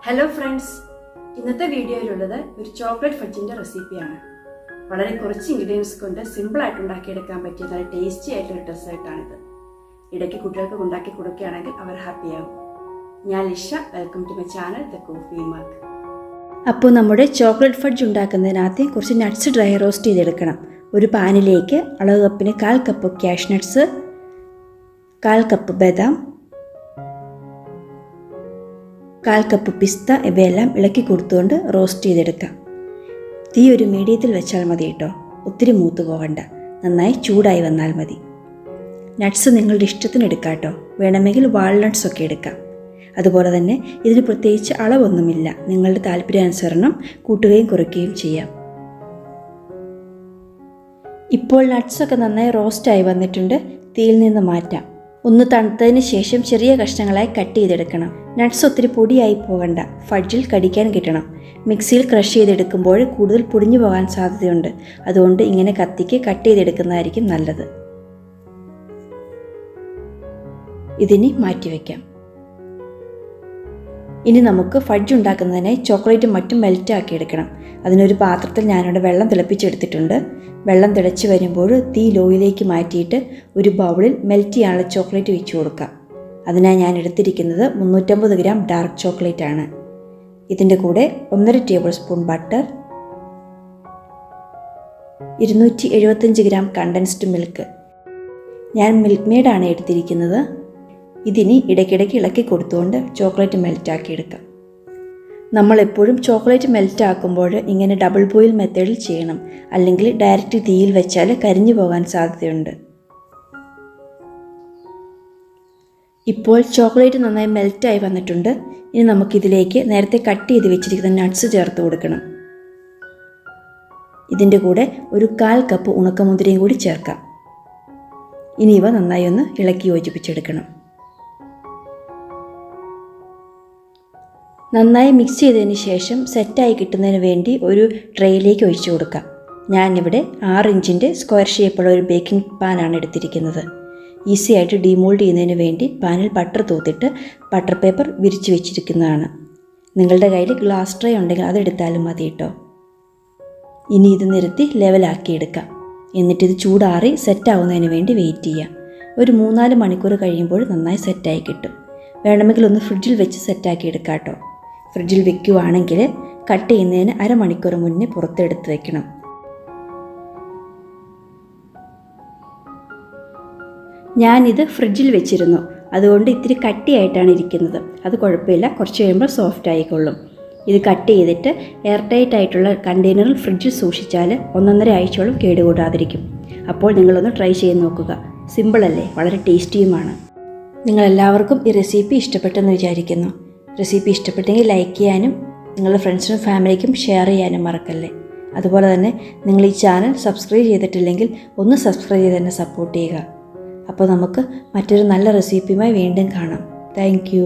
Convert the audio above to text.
Hello friends, ഇന്നത്തെ വീഡിയോയിലുള്ളത് ഒരു chocolate ഫഡ്ജിൻ്റെ റെസിപ്പിയാണ്. വളരെ കുറച്ച് ഇൻഗ്രീഡിയൻസ് കൊണ്ട് സിമ്പിളായിട്ട് ഉണ്ടാക്കിയെടുക്കാൻ പറ്റിയ നല്ല ടേസ്റ്റി ആയിട്ടൊരു ഡെസേർട്ടാണിത്. ഇടയ്ക്ക് കുട്ടികൾക്ക് ഉണ്ടാക്കി കൊടുക്കുകയാണെങ്കിൽ അവർ ഹാപ്പിയാകും. ഞാൻ Lisha, welcome to my channel the coffee mark. അപ്പോൾ നമ്മുടെ ചോക്ലേറ്റ് ഫഡ്ജ് ഉണ്ടാക്കുന്നതിനകത്ത് കുറച്ച് നട്ട്സ് ഡ്രൈ റോസ്റ്റ് ചെയ്തെടുക്കണം. ഒരു പാനിലേക്ക് അളവ് കപ്പിന് 1/4 കപ്പ് ക്യാഷ് നട്ട്സ്, 1/4 കപ്പ് ബദാം, 1/4 കപ്പ് പിസ്ത ഇവയെല്ലാം ഇളക്കി കൊടുത്തുകൊണ്ട് റോസ്റ്റ് ചെയ്തെടുക്കാം. തീ ഒരു മീഡിയത്തിൽ വെച്ചാൽ മതി കേട്ടോ, ഒത്തിരി മൂത്ത് പോകണ്ട, നന്നായി ചൂടായി വന്നാൽ മതി. നട്ട്സ് നിങ്ങളുടെ ഇഷ്ടത്തിന് എടുക്കാം കേട്ടോ, വേണമെങ്കിൽ വാൾനട്ട്സൊക്കെ എടുക്കാം. അതുപോലെ തന്നെ ഇതിന് പ്രത്യേകിച്ച് അളവൊന്നുമില്ല, നിങ്ങളുടെ താല്പര്യാനുസരണം കൂട്ടുകയും കുറയ്ക്കുകയും ചെയ്യാം. ഇപ്പോൾ നട്ട്സൊക്കെ നന്നായി റോസ്റ്റായി വന്നിട്ടുണ്ട്, തീയിൽ നിന്ന് മാറ്റാം. ഒന്ന് തണുത്തതിന് ശേഷം ചെറിയ കഷ്ണങ്ങളായി കട്ട് ചെയ്തെടുക്കണം. നട്ട്സ് ഒത്തിരി പൊടിയായി പോകണ്ട, ഫഡ്ജിൽ കടിക്കാൻ കിട്ടണം. മിക്സിയിൽ ക്രഷ് ചെയ്തെടുക്കുമ്പോൾ കൂടുതൽ പൊടിഞ്ഞു പോകാൻ സാധ്യതയുണ്ട്, അതുകൊണ്ട് ഇങ്ങനെ കത്തിക്ക് കട്ട് ചെയ്തെടുക്കുന്നതായിരിക്കും നല്ലത്. ഇതിനി മാറ്റിവെക്കാം. ഇനി നമുക്ക് ഫഡ്ജ് ഉണ്ടാക്കുന്നതിനായി ചോക്ലേറ്റും മറ്റും മെൽറ്റാക്കി എടുക്കണം. അതിനൊരു പാത്രത്തിൽ ഞാനിവിടെ വെള്ളം തിളപ്പിച്ചെടുത്തിട്ടുണ്ട്. വെള്ളം തിളച്ച് വരുമ്പോൾ തീ ലോയിലേക്ക് മാറ്റിയിട്ട് ഒരു ബൗളിൽ മെൽറ്റ് ചെയ്യാനുള്ള ചോക്ലേറ്റ് വെച്ച് കൊടുക്കാം. അതിനായി ഞാൻ എടുത്തിരിക്കുന്നത് 350 ഗ്രാം ഡാർക്ക് ചോക്ലേറ്റ് ആണ്. ഇതിൻ്റെ കൂടെ 1.5 table spoon butter, 275 gram condensed milk. ഞാൻ മിൽക്ക് മെയ്ഡാണ് എടുത്തിരിക്കുന്നത്. ഇതിനി ഇടയ്ക്കിടയ്ക്ക് ഇളക്കി കൊടുത്തുകൊണ്ട് ചോക്ലേറ്റ് മെൽറ്റാക്കി എടുക്കാം. നമ്മളെപ്പോഴും ചോക്ലേറ്റ് മെൽറ്റാക്കുമ്പോൾ ഇങ്ങനെ ഡബിൾ ബോയിൽ മെത്തേഡിൽ ചെയ്യണം, അല്ലെങ്കിൽ ഡയറക്റ്റ് തീയിൽ വെച്ചാൽ കരിഞ്ഞു പോകാൻ സാധ്യതയുണ്ട്. ഇപ്പോൾ ചോക്ലേറ്റ് നന്നായി മെൽറ്റായി വന്നിട്ടുണ്ട്. ഇനി നമുക്കിതിലേക്ക് നേരത്തെ കട്ട് ചെയ്ത് വെച്ചിരിക്കുന്ന നട്ട്സ് ചേർത്ത് കൊടുക്കണം. ഇതിൻ്റെ കൂടെ ഒരു 1/4 കപ്പ് ഉണക്കമുന്തിരിയും കൂടി ചേർക്കാം. ഇനി ഇവ നന്നായി ഒന്ന് ഇളക്കി യോജിപ്പിച്ചെടുക്കണം. നന്നായി മിക്സ് ചെയ്തതിന് ശേഷം സെറ്റായി കിട്ടുന്നതിന് വേണ്ടി ഒരു ട്രേയിലേക്ക് ഒഴിച്ചു കൊടുക്കാം. ഞാനിവിടെ 6 ഇഞ്ചിൻ്റെ സ്ക്വയർ ഷേപ്പുള്ള ഒരു ബേക്കിംഗ് പാനാണ് എടുത്തിരിക്കുന്നത്. ഈസി ആയിട്ട് ഡീമോൾഡ് ചെയ്യുന്നതിന് വേണ്ടി പാനിൽ ബട്ടർ തൂത്തിട്ട് ബട്ടർ പേപ്പർ വിരിച്ച് വെച്ചിരിക്കുന്നതാണ്. നിങ്ങളുടെ കയ്യിൽ ഗ്ലാസ് ട്രേ ഉണ്ടെങ്കിൽ അതെടുത്താലും മതി കേട്ടോ. ഇനി ഇത് നിരത്തി ലെവലാക്കി എടുക്കാം. എന്നിട്ടിത് ചൂടാറി സെറ്റാവുന്നതിന് വേണ്ടി വെയിറ്റ് ചെയ്യാം. ഒരു 3-4 മണിക്കൂർ കഴിയുമ്പോൾ നന്നായി സെറ്റായി കിട്ടും. വേണമെങ്കിൽ ഒന്ന് ഫ്രിഡ്ജിൽ വെച്ച് സെറ്റാക്കി എടുക്കാം കേട്ടോ. ഫ്രിഡ്ജിൽ വെക്കുകയാണെങ്കിൽ കട്ട് ചെയ്യുന്നതിന് 1/2 മണിക്കൂർ മുന്നേ പുറത്തെടുത്ത് വെക്കണം. ഞാനിത് ഫ്രിഡ്ജിൽ വെച്ചിരുന്നു, അതുകൊണ്ട് ഇത്തിരി കട്ടിയായിട്ടാണ് ഇരിക്കുന്നത്. അത് കുഴപ്പമില്ല, കുറച്ച് കഴിയുമ്പോൾ സോഫ്റ്റ് ആയിക്കൊള്ളും. ഇത് കട്ട് ചെയ്തിട്ട് എയർ ടൈറ്റ് ആയിട്ടുള്ള കണ്ടെയ്നറിൽ ഫ്രിഡ്ജിൽ സൂക്ഷിച്ചാൽ 1.5 ആഴ്ചയോളം കേടുകൂടാതിരിക്കും. അപ്പോൾ നിങ്ങളൊന്ന് ട്രൈ ചെയ്ത് നോക്കുക. സിമ്പിളല്ലേ, വളരെ ടേസ്റ്റിയുമാണ്. നിങ്ങളെല്ലാവർക്കും ഈ റെസിപ്പി ഇഷ്ടപ്പെട്ടെന്ന് വിചാരിക്കുന്നു. റെസിപ്പി ഇഷ്ടപ്പെട്ടെങ്കിൽ ലൈക്ക് ചെയ്യാനും നിങ്ങളുടെ ഫ്രണ്ട്സിനും ഫാമിലിക്കും ഷെയർ ചെയ്യാനും മറക്കല്ലേ. അതുപോലെ തന്നെ നിങ്ങൾ ഈ ചാനൽ സബ്സ്ക്രൈബ് ചെയ്തിട്ടില്ലെങ്കിൽ ഒന്ന് സബ്സ്ക്രൈബ് ചെയ്ത് തന്നെ സപ്പോർട്ട് ചെയ്യുക. അപ്പോൾ നമുക്ക് മറ്റൊരു നല്ല റെസിപ്പിയുമായി വീണ്ടും കാണാം. Thank you.